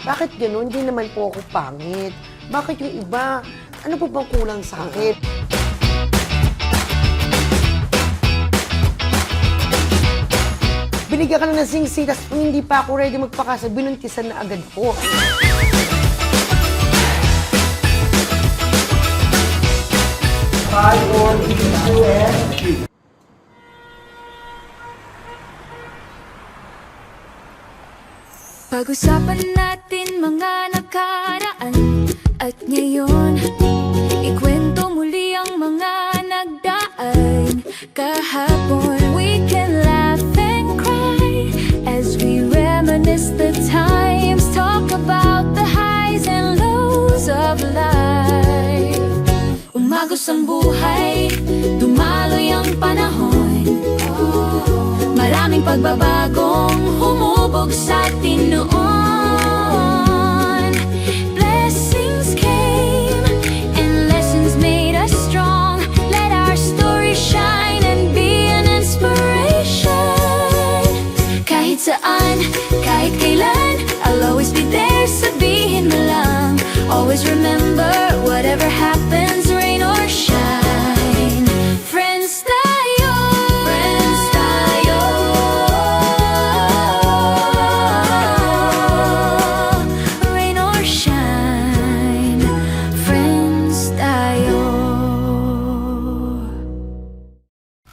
Bakit gano'n? Hindi naman po ako pangit. Bakit yung iba? Ano po bang kulang sa akin? Binigyan ka na ng sing-sing, tapos kung hindi pa ako ready magpakasal, binuntisan na agad po. Pag-usapan natin mga nakaraan at ngayon, ikwento muli ang mga nagdaan kahapon. We can laugh and cry as we reminisce the times, talk about the highs and lows of life. Umagos ang buhay, dumaloy ang panahon, maraming pagbabagong humubog sa atin noon. Blessings came and lessons made us strong. Let our story shine and be an inspiration. Kahit saan, kahit kailan, I'll always be there, sabihin mo lang. Always remember, whatever happens, rain or shine, friends tayo. Friends tayo. Rain or shine, friends tayo.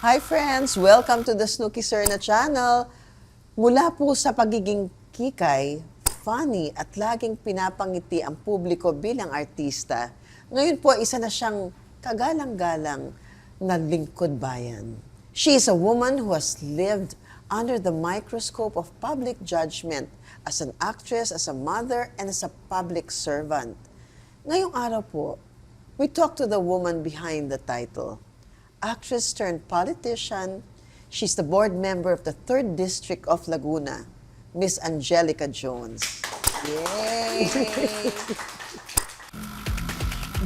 Hi friends! Welcome to the Snooki Serna channel. Mula po sa pagiging kikay, funny at laging pinapangiti ang publiko bilang artista, ngayon po isa na siyang kagalang-galang na lingkod bayan. She is a woman who has lived under the microscope of public judgment as an actress, as a mother, and as a public servant. Ngayong araw po, we talk to the woman behind the title. Actress turned politician, she's the board member of the 3rd District of Laguna, Miss Angelica Jones. Yay!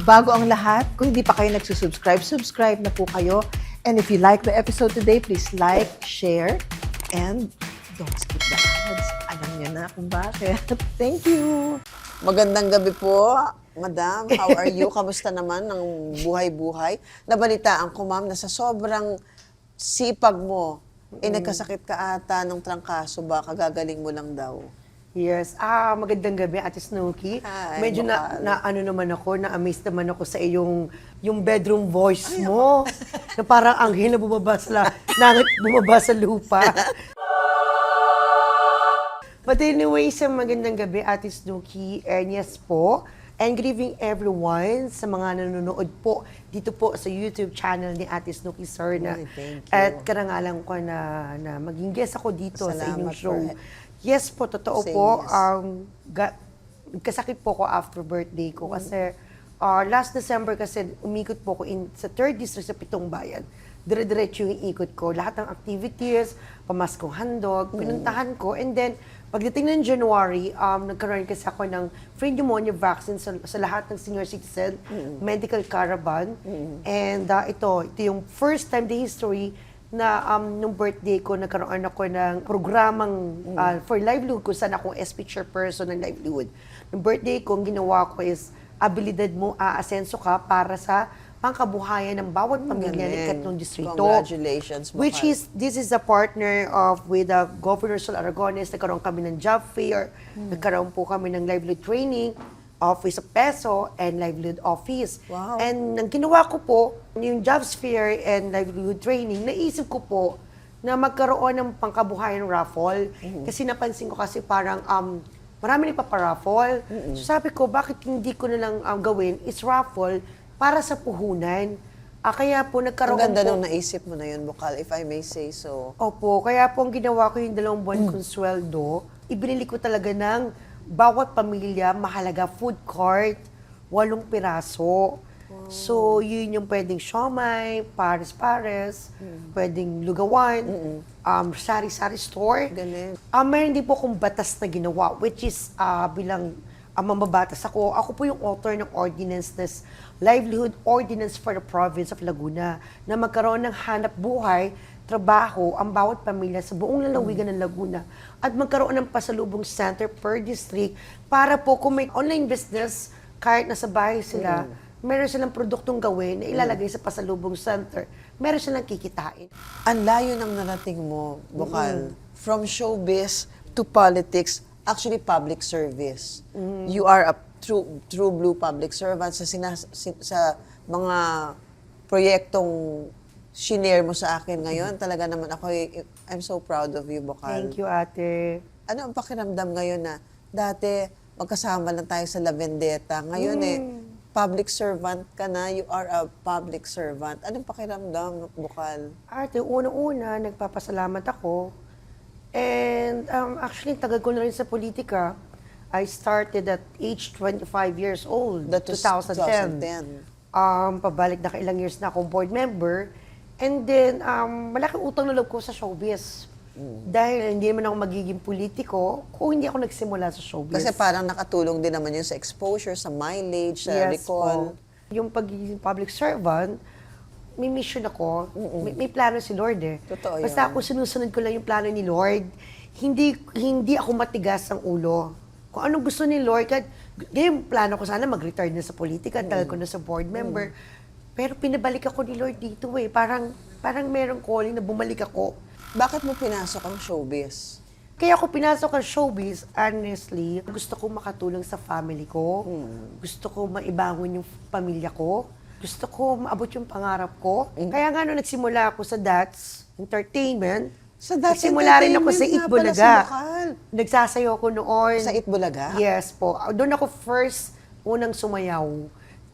Bago ang lahat, kung hindi pa kayo nagsusubscribe, subscribe na po kayo. And if you like the episode today, please like, share, and don't skip the ads. Alam niyo na kung bakit. Thank you! Magandang gabi po, Madam. How are you? Kamusta naman ang buhay-buhay? Nabalitaan ko, Ma'am, na sa sobrang sipag mo, nagkasakit ka ata ng trangkaso ba? Kagagaling mo lang daw. Yes. Magandang gabi, Ate Snooki. Hi, Medyo Bukal. ano naman ako, na-amaze naman ako sa iyong yung bedroom voice mo. Na parang anghel na bumaba sa lupa. But anyway, sa magandang gabi, Ate Snooki. And yes po, and good evening everyone sa mga nanonood po dito po sa YouTube channel ni Ate Snooki Serna. Ay, thank you. At karangalan ko na maging guest ako dito sa inyong Salamat show. for Yes po, totoo saying po. yes. Kasakit po ko after birthday ko kasi last December kasi umikot po ko sa 3rd District sa Pitong Bayan. Dire-diretso yung ikot ko. Lahat ng activities, pamaskong handog, pinuntahan ko. And then, pagdating ng January, nagkaroon kasi ako ng free pneumonia vaccine sa lahat ng senior citizen, medical caravan. And ito yung first time in history na nung birthday ko, nagkaroon ako ng programang for livelihood kung saan akong SP chairperson ng livelihood. Nung birthday ko, ang ginawa ko is, abilidad mo, aasenso ka para sa pangkabuhayan ng bawat pamilya ng ikatlong distrito. Congratulations, Bukal. Which is, this is a partner with Governor Sol Aragones. Nagkaroon kami ng job fair, nagkaroon po kami ng livelihood training, Office of Peso, and livelihood office. Wow. And nang ginawa ko po, yung jobs fair and livelihood training, naisip ko po na magkaroon ng pangkabuhayan raffle. Kasi napansin ko kasi parang marami nagpaparaffle. So sabi ko, bakit hindi ko na lang gawin is raffle para sa puhunan. Kaya po Ang nagkaroon ganda po. nung naisip mo na yun, Bukal, if I may say so. Opo, kaya po ang ginawa ko yung 2 buwan kong sweldo, ibinili ko talaga ng bawat pamilya, mahalaga food cart, 8 piraso. So, yun yung pwedeng siomay, pares-pares, pwedeng lugawan, sari-sari store. Galing. Meron din po akong batas na ginawa, which is bilang mamabatas ako. Ako po yung author ng ordinance na Livelihood Ordinance for the Province of Laguna na magkaroon ng hanap buhay trabaho ang bawat pamilya sa buong lalawigan ng Laguna at magkaroon ng pasalubong center per district para po kung may online business, kahit nasa bahay sila, meron silang produktong gawin na ilalagay sa pasalubong center. Meron silang kikitain. Ang layo ng narating mo, Bukal. From showbiz to politics, actually public service. You are a true blue public servant sa mga proyektong shinare mo sa akin ngayon. Talaga naman I'm so proud of you, Bukal. Thank you, ate. Ano ang pakiramdam ngayon na dati magkasama lang tayo sa La Vendetta. Ngayon public servant ka na, you are a public servant. Anong pakiramdam, Bukal? Ate, unang-una, nagpapasalamat ako. And actually, tagal ko na rin sa politika. I started at age 25 years old, That was 2010. Pabalik na ilang years na akong board member. And then, malaking utang na loob ko sa showbiz. Dahil hindi naman ako magiging politiko kung hindi ako nagsimula sa showbiz. Kasi parang nakatulong din naman yun sa exposure, sa mileage, sa Yes recall. po. Yung pagiging public servant, may mission ako. May plano si Lord eh. Totoo Basta yun. ako sinusunod ko lang yung plano ni Lord. Hindi ako matigas ang ulo. Kung anong gusto ni Lord, ngayon plano ko sana mag-retire na sa politika, tagal ko na sa board member. Pero pinabalik ako ni Lord dito eh. Parang merong calling na bumalik ako. Bakit mo pinasok ang showbiz? Kaya ako pinasok ang showbiz, honestly, gusto ko makatulong sa family ko. Gusto ko maibangon yung pamilya ko. Gusto ko maabot yung pangarap ko. Kaya nga nung nagsimula ako sa DATS Entertainment, Sa DATS nagsimula rin ako sa Entertainment nga pala Itbulaga. si Bukal. Nagsasayaw ako noon. Sa Itbulaga? Yes po. Doon ako unang sumayaw.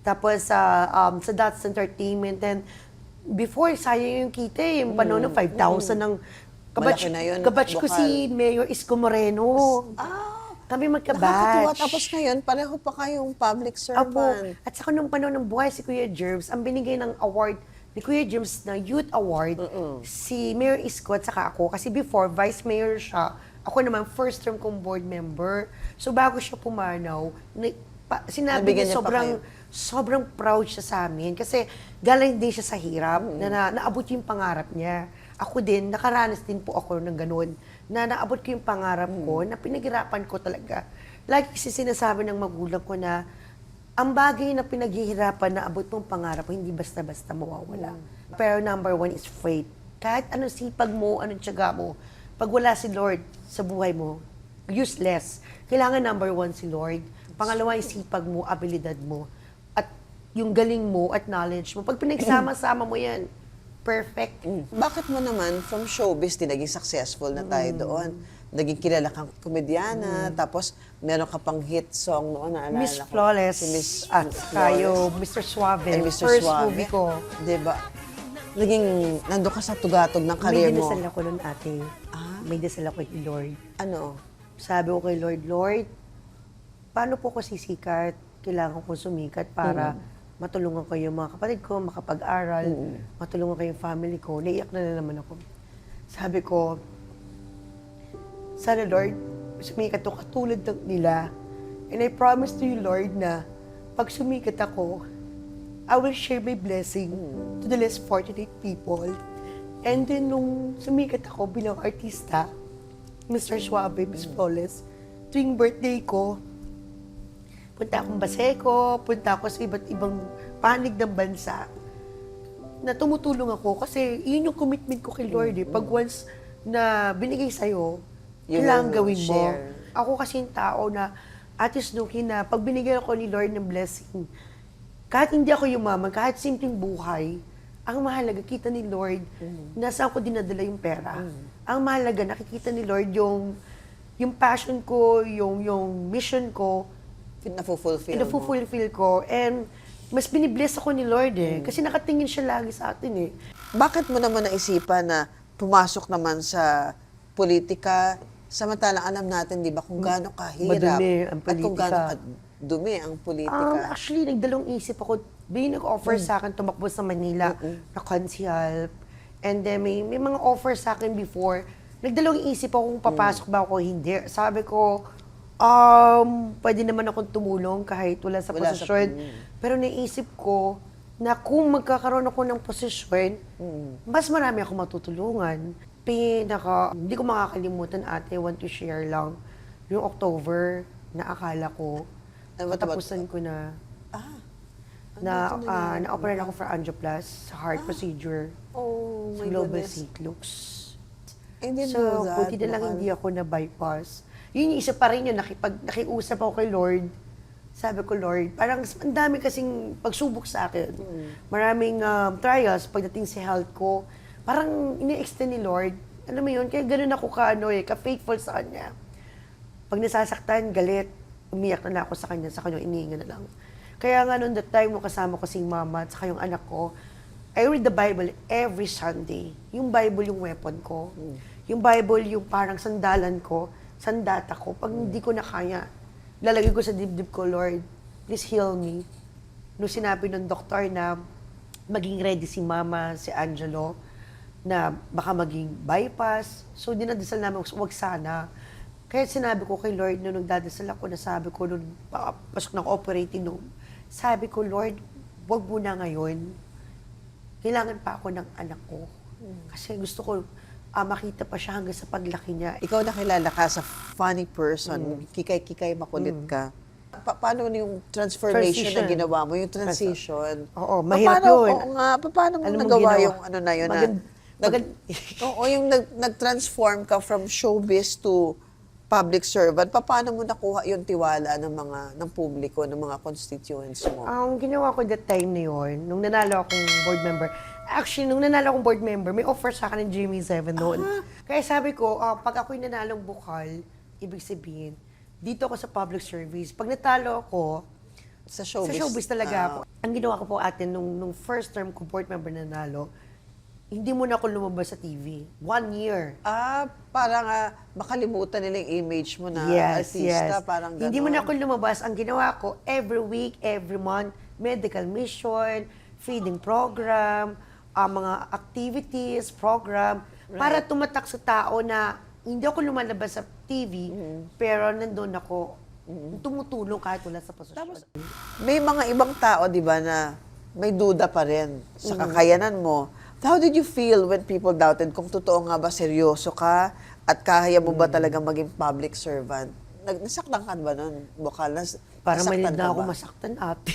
Tapos sa DATS Entertainment. And before, sayang yung kita eh. Yung panahon ng 5,000 ng Malaki na yun, kabatch ko Bukal. si Mayor Isko Moreno. Kami Nakakatuwa. magkabatch. Tapos ngayon, pareho pa kayong public Apo. servant. At saka nung panahon ng buhay si Kuya Jerms, ang binigay ng award ni Kuya Jerms na Youth Award, si Mayor Isko at saka ako. Kasi before, Vice Mayor siya. Ako naman, first term kong board member. So bago siya pumanaw, sinabi Nabigyan niya niya pa kayo? sobrang proud siya sa amin. Kasi galing din siya sa hirap, na naabot yung pangarap niya. Ako din, nakaranas din po ako ng ganun, na naabot ko yung pangarap ko, na pinaghirapan ko talaga. Lagi kasi sinasabi ng magulang ko na, ang bagay na pinaghihirapan na abot mong pangarap, hindi basta-basta mawawala. Pero number one is faith. Kahit anong sipag mo, anong tiyaga mo, pag wala si Lord sa buhay mo, useless. Kailangan number one si Lord. Pangalawa, yung sipag mo, abilidad mo, at yung galing mo at knowledge mo. Pag pinagsama-sama mo yan, perfect. Bakit mo naman, from showbiz, naging successful na tayo doon? Naging kilala kang komedyana, tapos meron ka pang hit song noon, naalala Miss ko. Flawless Si Miss at tayo, Flawless. Mr. Suave. And Mr. First Suave. movie ko. Diba? Naging, nandun ka sa tugatog ng May career mo. dinasal ako nun, ate. May dasal ako kay Lord. Ano? Sabi ko kay Lord, Lord, paano po ko sisikat? Kailangan ko sumikat para matulungan ko yung mga kapatid ko, makapag-aral, matulungan ko yung family ko. Naiyak na naman ako. Sabi ko, sana Lord, sumikat ako katulad ng nila. And I promise to you, Lord, na pag sumikat ako, I will share my blessing to the less fortunate people. And then, nung sumikat ako bilang artista, Mr. Suave, Miss Flawless, tuwing birthday ko, punta akong Baseco, punta ako sa iba't ibang panig ng bansa, na tumutulong ako kasi yun yung commitment ko kay Lord eh. Pag once na binigay sa'yo, You kailangan will gawin mo. share. Ako kasi yung tao na, Ate Snooki, na pag binigyan ako ni Lord ng blessing, kahit hindi ako yumaman, kahit simpleng buhay, ang mahalaga, kita ni Lord na saan ko dinadala yung pera. Ang mahalaga, nakikita ni Lord yung passion ko, yung mission ko, Napufulfill mo. na-fulfill ko. And mas binibless ako ni Lord eh. Kasi nakatingin siya lagi sa atin eh. Bakit mo naman naisipan na pumasok naman sa politika, samantalang alam natin, di ba, kung gaano kahirap Madumi ang at kung gaano politika. kadumi ang politika. Actually, nagdalawang isip ako. May nag-offer sa akin tumakbo sa Manila na consul. And then may mga offer sa akin before. Nagdalawang isip ako kung papasok ba ako o hindi. Sabi ko, pwede naman akong tumulong kahit wala sa Wala sa- posisyon. Pero naisip ko, na kung magkakaroon ako ng posisyon, mas marami ako matutulungan. Hindi ko makakalimutan, ate, want to share lang, yung October, na akala ko, What about- katapusan ko na, na-operate ako for angioplasty sa heart procedure Oh, sa my Global goodness. St. Luke's. I didn't So, know that. buti na lang Baka- hindi ako na-bypass. Yun yung isa pa rin yun, nakiusap ako kay Lord. Sabi ko, Lord, parang ang dami kasing pagsubok sa akin. Maraming trials pagdating sa health ko. Parang ini-extend ni Lord. Alam mo yun, kaya ganun ako ka-faithful sa Kanya. Pag nasasaktan, galit, umiyak na lang ako sa Kanya, iniingan na lang. Kaya nga noon that time, nung kasama ko si mama at saka yung anak ko, I read the Bible every Sunday. Yung Bible yung weapon ko. Yung Bible yung parang sandalan ko, sandata ko. Pag hindi ko na kaya, lalagay ko sa dibdib ko, Lord, please heal me. Nung sinabi ng doktor na maging ready si Mama, si Angelo, na baka maging bypass. So, dinadasal namin, wag sana. Kaya sinabi ko kay Lord, nung nagdadasal ako, nasabi ko, nung pasok ng operating room, sabi ko, Lord, wag muna ngayon. Kailangan pa ako ng anak ko. Kasi gusto ko makita pa siya hanggang sa paglaki niya. Ikaw nakilala ka sa funny person, kikay-kikay, makulit ka. Paano yung transformation na Transition. ginawa mo, yung transition? Oo, mahirap Paano- yun. Oo nga, paano mo Alam mo nagawa ginawa? yung ano na yun? Oo, yung nag-transform ka from showbiz to public servant, paano mo nakuha yung tiwala ng publiko, ng mga constituents mo? ang ginawa ko that time na yun, nung nanalo akong board member, actually, nung nanalo akong board member, may offer sa akin ng Jimmy 7 noon. Kaya sabi ko, pag ako'y nanalong bukal, ibig sabihin, dito ako sa public service. Pag natalo ako, Sa showbiz? sa showbiz talaga ako. Ang ginawa ko po atin, nung first term ko board member na nanalo, hindi mo na ako lumabas sa TV. 1 year. Parang makalimutan nila yung image mo na Yes, artista, yes. parang gano'n. Hindi mo na ako lumabas. Ang ginawa ko, every week, every month, medical mission, feeding program, mga activities, program, para tumatak sa tao na hindi ako lumalabas sa TV, pero nandun ako, tumutulong kahit wala sa posisyon. May mga ibang tao, di ba, na may duda pa rin sa kakayanan mo. How did you feel when people doubted kung totoo nga ba seryoso ka at kaya mo ba talaga maging public servant? Nasaktan ka ba nun, Bokal? Para Nasaktan malid ka na ako ba? masaktan, ate.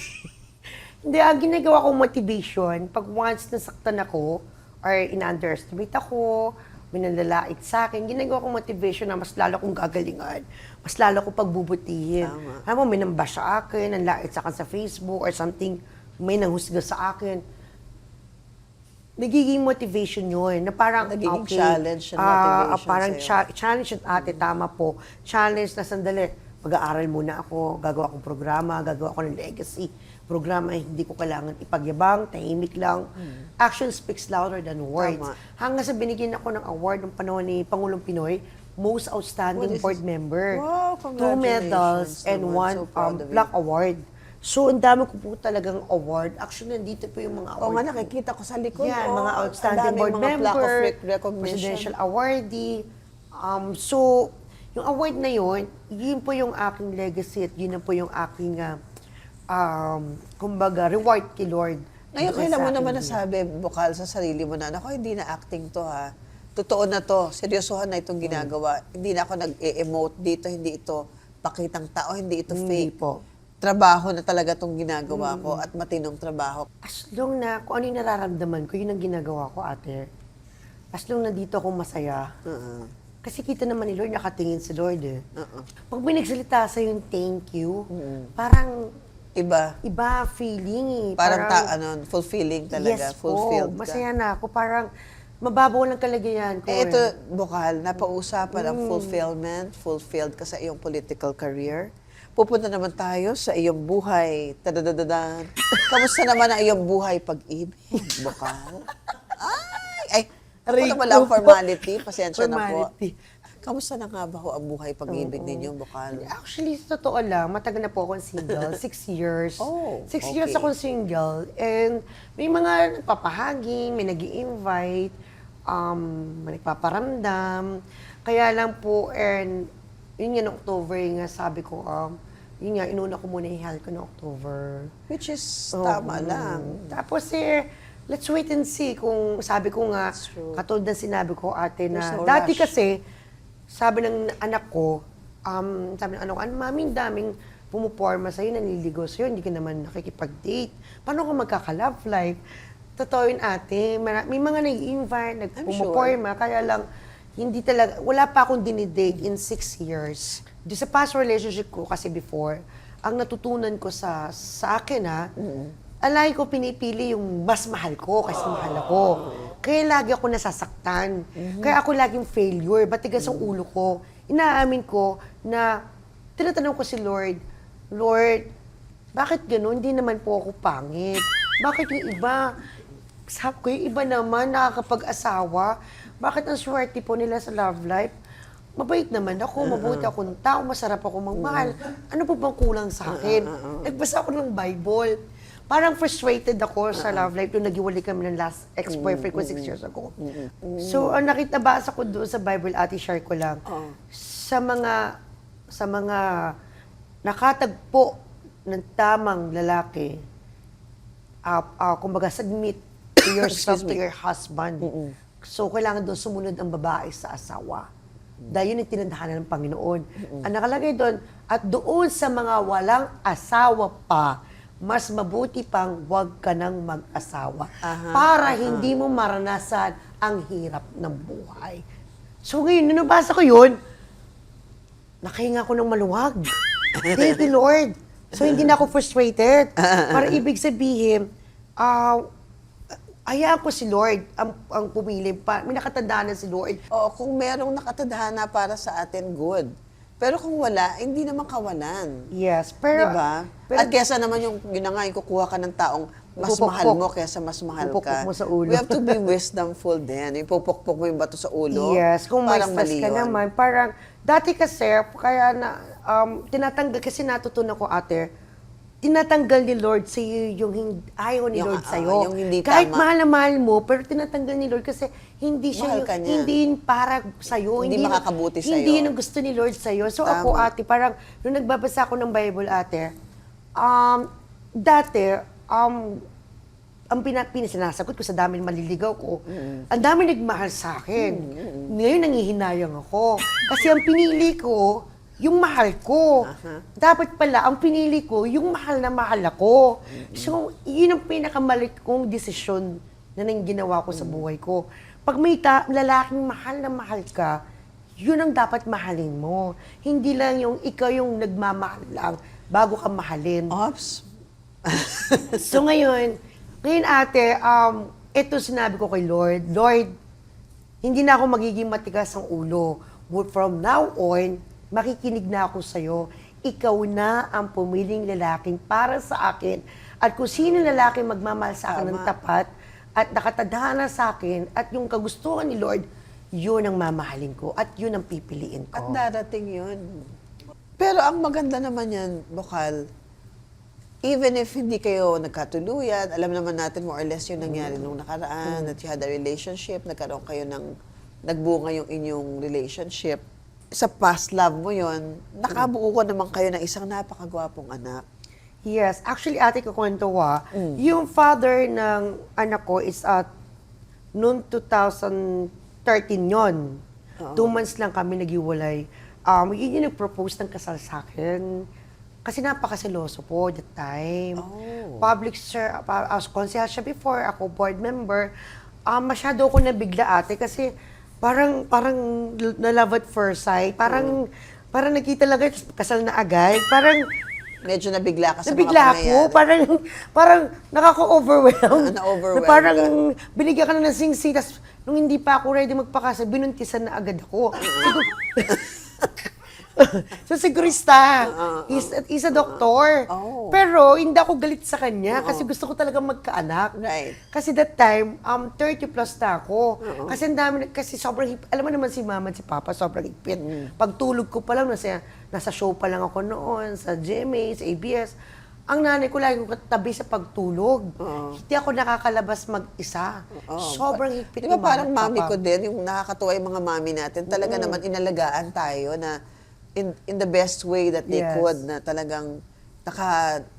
Hindi, ang ginagawa kong motivation, pag once nasaktan ako, or in-underestimate ako, may nanlalait sa akin, ginagawa kong motivation na mas lalo kong gagalingan, mas lalo kong pagbubutihin. Tama. Alam mo, may nambas sa akin, nanlait sa akin sa Facebook, or something, may nanghusga sa akin. Nagiging motivation yun, na parang, Nagiging okay, challenge and motivation parang sa'yo. challenge at ate, tama po. Challenge na sandali, mag-aaral muna ako, gagawa akong programa, gagawa ako ng legacy. Programa hindi ko kailangan ipagyabang, tahimik lang. Action speaks louder than words. Tama. Hanggang sa binigyan ako ng award ng panahon ni Pangulong Pinoy, Most Outstanding What is Board this? Member. Wow, 2 congratulations medals and naman. 1 So proud of you. plaque award. So, ang dami ko po talagang award. Actually, nandito po yung mga award. Oo nga, ko. nakikita ko sa likod. Yan, oh, mga ang outstanding daming board mga member, plaque of recognition. presidential awardee. So, yung award na yun po yung aking legacy at yun na po yung aking, kumbaga, reward kay Lord. Ngayon, Doon kailan sa mo aking naman buhay. nasabi, Bokal, sa sarili mo na, ako, hindi na acting to ha. Totoo na to. Seryosohan na itong ginagawa. Hindi na ako nag-e-emote dito. Hindi ito pakitang tao. Hindi ito Hindi fake. po. Trabaho na talaga itong ginagawa ko at matinong trabaho. As long na kung ano yung nararamdaman ko, yun ang ginagawa ko, ate. As long na dito ako masaya. Kasi kita naman ni Lord, nakatingin si Lord eh. Pag may nagsalita sa yung thank you, parang Iba. iba feeling eh. Parang fulfilling talaga. Yes Fulfilled po. ka. Masaya na ako. Parang mababaw lang kalagayan ko. Ito, Bokal, napausapan ang fulfilled ka sa iyong political career. Pupunta naman tayo sa iyong buhay. Tadadadadan. Kamusta naman ang iyong buhay pag-ibig, Bokal? Ay, Aray wala ko. formality. Pasensya na po. Formality. Kamusta na nga ba ho ang buhay pag-ibig ninyo, Bokal? Actually, sa totoo lang, matagal na po akong single. 6 years. Oh, 6 years okay. akong single. And may mga nagpapahaging, may nag-i-invite, may nagpaparamdam. Kaya lang po, and yun nga, October nga sabi ko, yun nga, inuna ko muna yung health ko noong October. Which is tama lang. Tapos let's wait and see kung sabi ko nga, true. katulad ng sinabi ko ate na, There's no dati rush. kasi, sabi ng anak ko, sabi ng anak ko, maming daming pumuporma sa'yo, nanliligaw sa'yo, hindi ka naman nakikipag-date. Paano ka magkaka-love life? Totoo yun ate, may mga nag-invite, nagpumuporma, kaya lang, hindi talaga, wala pa akong dinidate in 6 years. Di sa past relationship ko kasi before, ang natutunan ko sa akin alay ko pinipili yung mas mahal ko kasi mahal ako. Kaya lagi ako nasasaktan. Kaya ako laging failure, batigas ang ulo ko. Inaamin ko na tinatanong ko si Lord, Lord, bakit gano'n? Hindi naman po ako pangit. Bakit yung iba? Sabi ko, yung iba naman nakakapag-asawa. Bakit ang swerte po nila sa love life? Mabait naman ako, mabuti akong tao, masarap ako magmahal. Ano po bang kulang sa akin? Nagbasa ako ng Bible. Parang frustrated ako sa love life nung nag-iwalay kami ng last ex-boyfriend ko 6 years ago. So, ang basa ko doon sa Bible, ate, share ko lang. Sa mga nakatagpo ng tamang lalaki, kumbaga, submit to yourself, to your husband. So, kailangan doon sumunod ang babae sa asawa. Dahil yun yung tinadhana ng Panginoon. Ang nakalagay doon, at doon sa mga walang asawa pa, mas mabuti pang huwag ka nang mag-asawa para hindi mo maranasan ang hirap ng buhay. So ngayon, nung nabasa ko yun, nakahinga ko ng maluwag. Thank you, Lord. So hindi na ako frustrated. Para ibig sabihin, hayaan ko si Lord ang pumili pa. May nakatandaan na si Lord. Oo, kung merong nakatadhana para sa atin, good. Pero kung wala, hindi naman kawalan. Yes, pero... Diba? pero At kesa naman yun na nga, yung kukuha ka ng taong mas Pupukpok. mahal mo kesa mas mahal Pupukpok ka. mo sa ulo. We have to be wisdomful din. Ipupukpok mo yung bato sa ulo. Yes, kung may parang stress mali ka yun. naman, parang, dati kasi, kaya na, tinatanggal, kasi natutunan ko ate, tinatanggal ni Lord sa iyo yung ayaw ni Yung, Lord sa iyo. yung hindi Kahit tama. mahal na mahal mo, pero tinatanggal ni Lord kasi hindi siya Mahal ka niya. hindi yun para sa iyo, Hindi makakabuti sa'yo. Hindi yun ang gusto ni Lord sa iyo. So Tama. ako ate, parang nung nagbabasa ako ng Bible ate, dati ang pinasinasagot ko sa dami maliligaw ko, ang dami nagmahal sa akin. Ngayon nangihinayang ako. Kasi ang pinili ko, yung mahal ko. Dapat pala, ang pinili ko, yung mahal na mahal ako. So, yun ang pinakamali kong desisyon na nang ginawa ko sa buhay ko. Pag may lalaking mahal na mahal ka, yun ang dapat mahalin mo. Hindi lang yung ikaw yung nagmamahal lang bago ka mahalin. Ops. So ngayon ate, ito sinabi ko kay Lord, Lord, hindi na ako magiging matigas ang ulo. But from now on, makikinig na ako sa'yo. Ikaw na ang pumiling lalaking para sa akin. At kung sino lalaking magmamahal sa akin ng tapat at nakatadhana sa akin at yung kagustuhan ni Lord, yun ang mamahalin ko at yun ang pipiliin ko. At darating yun. Pero ang maganda naman yan, Bokal, even if hindi kayo nagkatuluyan, alam naman natin more or less yung nangyari nung nakaraan, that you had a relationship, nagkaroon kayo ng, nagbunga yung inyong relationship. Sa past love mo yon, nakabuo ko naman kayo ng isang napakagwapong anak. Yes. Actually, ate, kukwento yung father ng anak ko is noong 2013 yon. 2 months lang kami naghiwalay. Yun yung nag-propose ng kasal sa akin. Kasi napakaseloso po that time. Public konsehal siya before, ako board member. Masyado ako nabigla ate kasi parang na love at first sight. Parang nakita lang kasal na agad. Parang Medyo nabigla ka sa nabigla mga ako. Parang nakaka-overwhelm. Na-overwhelm Na parang binigyan ka na ng sing-sing. Tapos nung hindi pa ako ready magpakasal, binuntisan na agad ako. So sigurista, he's a doktor. Pero hindi ako galit sa kanya kasi gusto ko talaga magkaanak. Right. Kasi that time, 30 plus na ako. Kasi ang dami, kasi sobrang higpit. Alam mo naman si mama at si papa, sobrang higpit. Pagtulog ko pa lang, nasa show pa lang ako noon, sa GMA, sa ABS. Ang nanay ko lagi ko katabi sa pagtulog. Hindi ako nakakalabas mag-isa. Sobrang higpit Di ba ni mama parang at mami papa. ko din, yung nakakatuwa yung mga mami natin, talaga naman inalagaan tayo na in the best way that they Yes. could, na talagang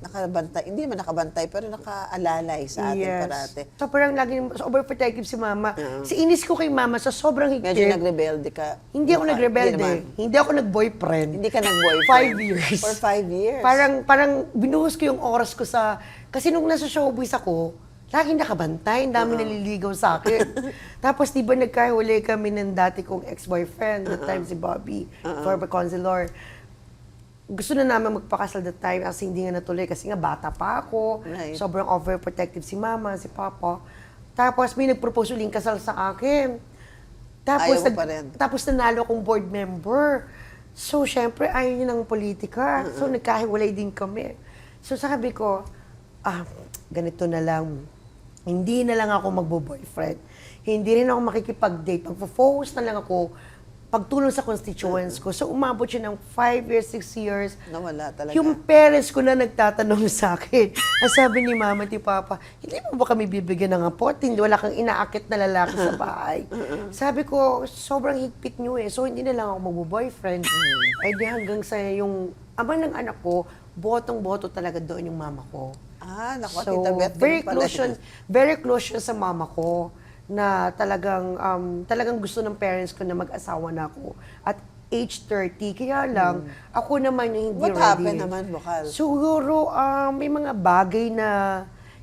nakabantay, hindi naman nakabantay, pero nakaalalay sa atin parate. So parang laging overprotective si mama. Si inis ko kay mama sa sobrang higpit. Medyo nagrebelde ka. Hindi ako Hindi nagrebelde. naman. Hindi ako nag-boyfriend. Hindi ka nag-boyfriend. 5 years. For 5 years. Parang binuhos ko yung oras ko sa... Kasi nung nasa showbiz ako, laging nakabantay, ang dami naliligaw sa akin. Tapos di ba nagkahuli kami ng dati kong ex-boyfriend, that time si Bobby, former consular. Gusto na namin magpakasal that time kasi hindi nga natuloy kasi nga bata pa ako. Right. Sobrang overprotective si mama, si papa. Tapos may nag-propose uling kasal sa akin. Ayaw mo pa rin. Tapos nanalo akong board member. So, syempre, ayaw niya ng politika. So, nagkahiwalay din kami. So, sabi ko, ganito na lang. Hindi na lang ako magbo-boyfriend. Hindi rin ako makikipag-date. Magpo-focus na lang ako pagtulong sa constituents ko. So, umabot siya ng 5 years, 6 years. Nawala talaga. Yung parents ko na nagtatanong sa akin. Ang sabi ni mama at ni papa, hindi mo ba kami bibigyan ng apot? Hindi, wala kang inaakit na lalaki sa bahay. Sabi ko, sobrang higpit nyo eh. So, hindi na lang ako magbo-boyfriend. Ay di hanggang sa yung ama ng anak ko, botong-boto talaga doon yung mama ko. Naku, So, Tita Beth, very ganun pala close yun, very close yun sa mama ko na talagang gusto ng parents ko na mag-asawa na ako at age 30. Kaya lang, ako naman yung hindi What ready. happened naman, Bukal? Siguro, may mga bagay na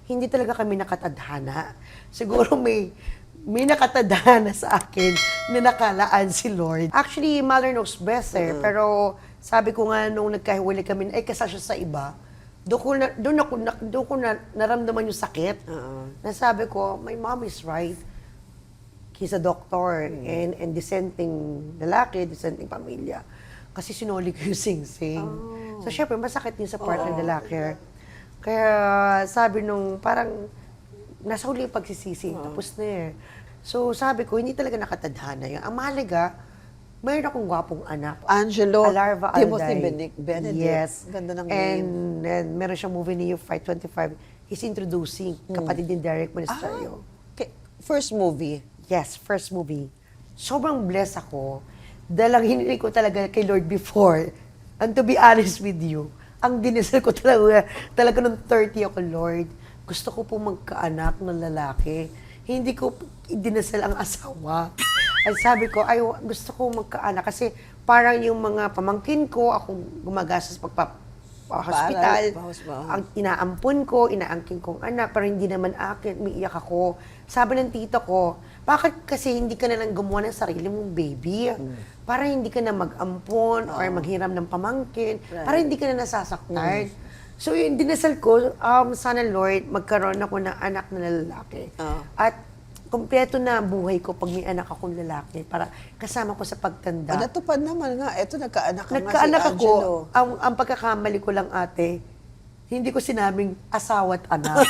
hindi talaga kami nakatadhana. Siguro may nakatadhana sa akin na nakalaan si Lord. Actually, mother knows best eh. Pero sabi ko nga nung nagkahiwalay kami, ay kasal siya sa iba. Doon ko naramdaman yung sakit. Na sabi ko, my mom is right. He's a doctor and dissenting lalaki, dissenting pamilya. Kasi sinuli ko yung sing-sing. So, syempre, masakit din sa part ng lalaki. Kaya sabi nung parang nasa huli yung pagsisisi, tapos na eh. So, sabi ko, hindi talaga nakatadhana yun. Ang mahalaga, mayroon akong gwapong anak. Angelo Alarva Timothy Alday. Benedict. Yes. Ganda ng name. And meron siyang movie ni Fight 25. He's introducing kapatid ni Derek Ministerio. Okay. First movie. Yes, first movie. Sobrang blessed ako. Dahil ang hiniling ko talaga kay Lord before, and to be honest with you, ang dinisal ko talaga nung 30 ako, Lord, gusto ko po magkaanak ng lalaki. Hindi ko dinasal ang asawa. Ay sabi ko, ay gusto ko magkaanak kasi parang yung mga pamangkin ko, ako gumagastos hospital, ang inaampun ko, inaangkin kong anak, pero hindi naman akin, umiiyak ako. Sabi ng tito ko, bakit kasi hindi ka na lang gumawa ng sarili mong baby? Para hindi ka na mag-ampon or maghiram ng pamangkin, para hindi ka na nasasaktan. So yung dinasal ko, sana Lord, magkaroon ako ng anak na lalaki. At kompleto na buhay ko pag may anak akong lalaki para kasama ko sa pagtanda. Natupad naman nga. Eto, nagkaanak ka nga si Nagkaanak ako. Angelo. Ang pagkakamali ko lang, ate, hindi ko sinabing asawa at anak.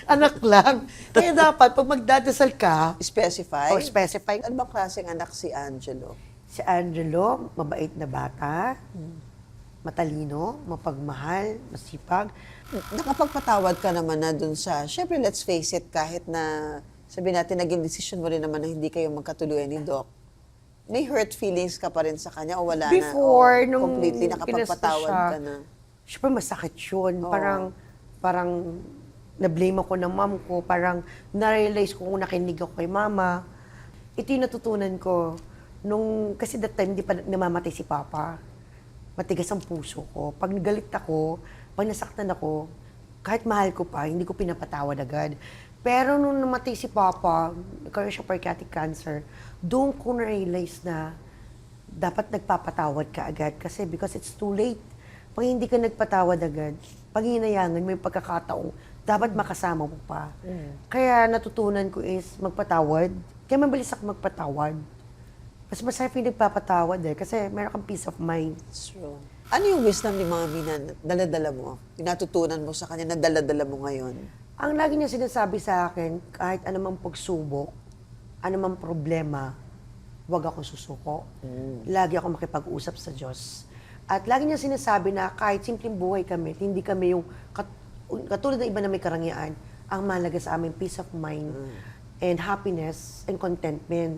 Anak lang. Kaya dapat, pag magdadasal ka, Specify? or specify, Ano bang klaseng anak si Angelo? si Angelo, mabait na bata, matalino, mapagmahal, masipag. Nakapagpatawad ka naman na dun sa, syempre let's face it, kahit na sabi natin naging decision mo rin naman na hindi kayo magkatuluyan ni Doc, may hurt feelings ka pa rin sa kanya o wala Before, na? nung completely pinasta nakapagpatawad siya, ka na? Siyempre, masakit yun. Oo. Parang na-blame ako ng mom ko. Parang na-realize ko kung nakinig ako kay mama. Ito yung natutunan ko. Kasi that time, hindi pa namamatay si Papa. Matigas ang puso ko. Pag galit ako, pag nasaktan ako, kahit mahal ko pa, hindi ko pinapatawad agad. Pero nung namatay si Papa, nagkaroon siya pancreatic cancer, doon ko na-realize na dapat nagpapatawad ka agad kasi because it's too late. Pag hindi ka nagpatawad agad, pag hinayangan mo yung pagkakataong, dapat makasama mo pa. Kaya natutunan ko is magpatawad. Kaya mabilis ako magpatawad. Mas masarap yung nagpapatawad kasi meron kang peace of mind. It's true. Ano yung wisdom ni Mami na dala-dala mo? Pinatutunan mo sa kanya na dala-dala mo ngayon? Ang lagi niya sinasabi sa akin, kahit anumang pagsubok, anumang problema, huwag ako susuko. Lagi ako makipag-usap sa Diyos. At lagi niya sinasabi na kahit simpleng buhay kami, hindi kami yung katulad ng iba na may karangyaan, ang mahalaga sa amin, peace of mind and happiness and contentment.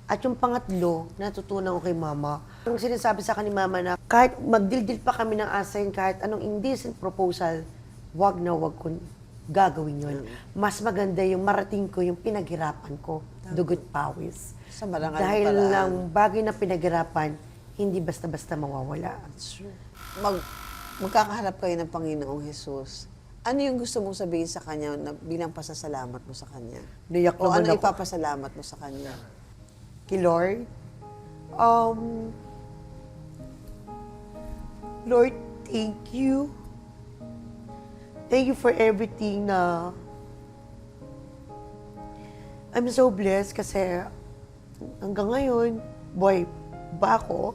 At yung pangatlo, natutunan ko kay mama. Ang sinasabi sa akin ni mama na kahit magdildil pa kami ng asayin, kahit anong indecent proposal, wag na wag ko gagawin yun. Mas maganda yung marating ko, yung pinaghirapan ko, dugot pawis. Sa marangal na Dahil paraan. lang bagay na pinaghirapan, hindi basta-basta mawawala. Magkakaharap kayo ng Panginoong Jesus. Ano yung gusto mong sabihin sa Kanya na bilang pasasalamat mo sa Kanya? Nayak O naman ano ako. ipapasalamat mo sa Kanya? Kay Lord, Lord, thank you. Thank you for everything na I'm so blessed kasi hanggang ngayon, buhay ba ako?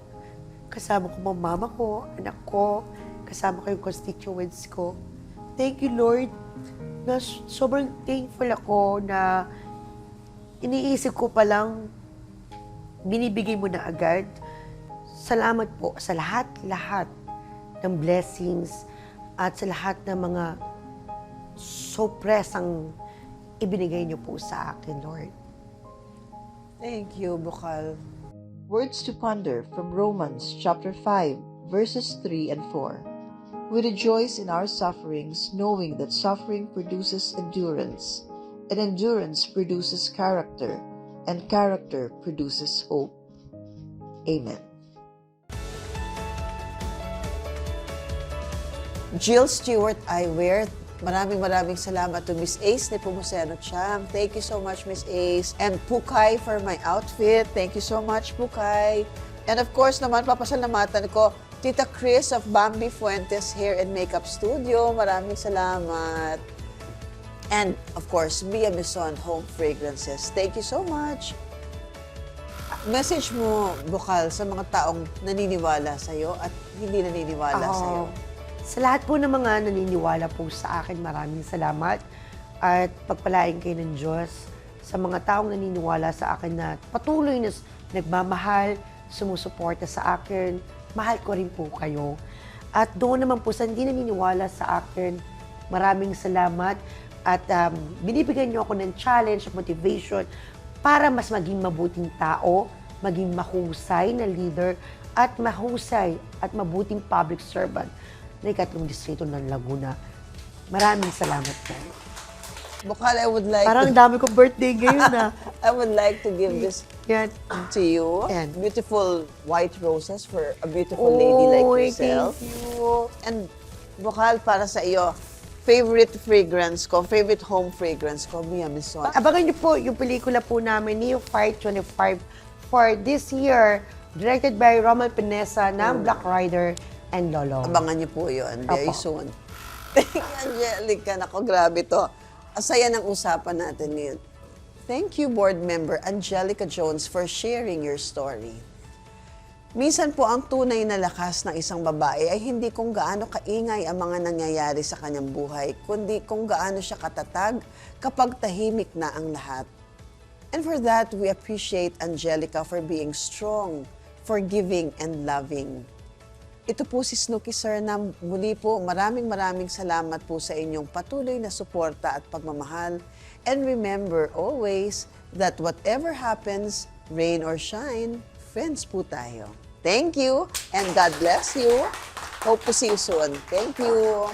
Kasama ko mga mama ko, anak ko, kasama ko yung constituents ko. Thank you, Lord, na sobrang thankful ako na iniisip ko pa lang, binibigay mo na agad. Salamat po sa lahat-lahat ng blessings at sa lahat ng mga sorpresang ibinigay niyo po sa akin, Lord. Thank you, Bukal. Words to ponder from Romans chapter 5, verses 3 and 4. We rejoice in our sufferings, knowing that suffering produces endurance, and endurance produces character, and character produces hope. Amen. Jill Stewart Eyewear, maraming salamat to Miss Ace Nepomuceno Chang. Thank you so much, Miss Ace. And Pukay for my outfit. Thank you so much, Pukay. And of course naman, papasalamatan ko, Tita Chris of Bambi Fuentes Hair and Makeup Studio. Maraming salamat. And of course, Mia Mison Home Fragrances. Thank you so much. Message mo, Bukal, sa mga taong naniniwala sa'yo at hindi naniniwala sa'yo. Sa lahat po ng mga naniniwala po sa akin, maraming salamat at pagpalain kayo ng Diyos sa mga taong naniniwala sa akin na patuloy na nagmamahal, sumusuporta sa akin. Mahal ko rin po kayo. At doon naman po sa hindi naniniwala sa akin, maraming salamat at binibigyan niyo ako ng challenge, motivation para mas maging mabuting tao, maging mahusay na leader at mahusay at mabuting public servant na ikatlong distrito ng Laguna. Maraming salamat po. Bukal, I would like Parang dami kong birthday ngayon na. I would like to give this Yan. to you. Yan. Beautiful white roses for a beautiful lady like yourself. Thank you. And Bukal, para sa iyo, favorite fragrance ko, favorite home fragrance ko, Mia Mison. Abangan niyo po yung pelikula po namin, Neo Fight 25, for this year, directed by Roman Pinesa ng Black Rider and Lolo. Abangan niyo po yun very Opo. soon. Thank you, Angelica. Nako, grabe to. Asaya ng usapan natin ngayon. Thank you, board member Angelica Jones, for sharing your story. Minsan po ang tunay na lakas ng isang babae ay hindi kung gaano kaingay ang mga nangyayari sa kanyang buhay, kundi kung gaano siya katatag kapag tahimik na ang lahat. And for that, we appreciate Angelica for being strong, forgiving, and loving. Ito po si Snooki Sir na muli po maraming salamat po sa inyong patuloy na suporta at pagmamahal. And remember always that whatever happens, rain or shine, friends po tayo. Thank you and God bless you. Hope to see you soon. Thank you.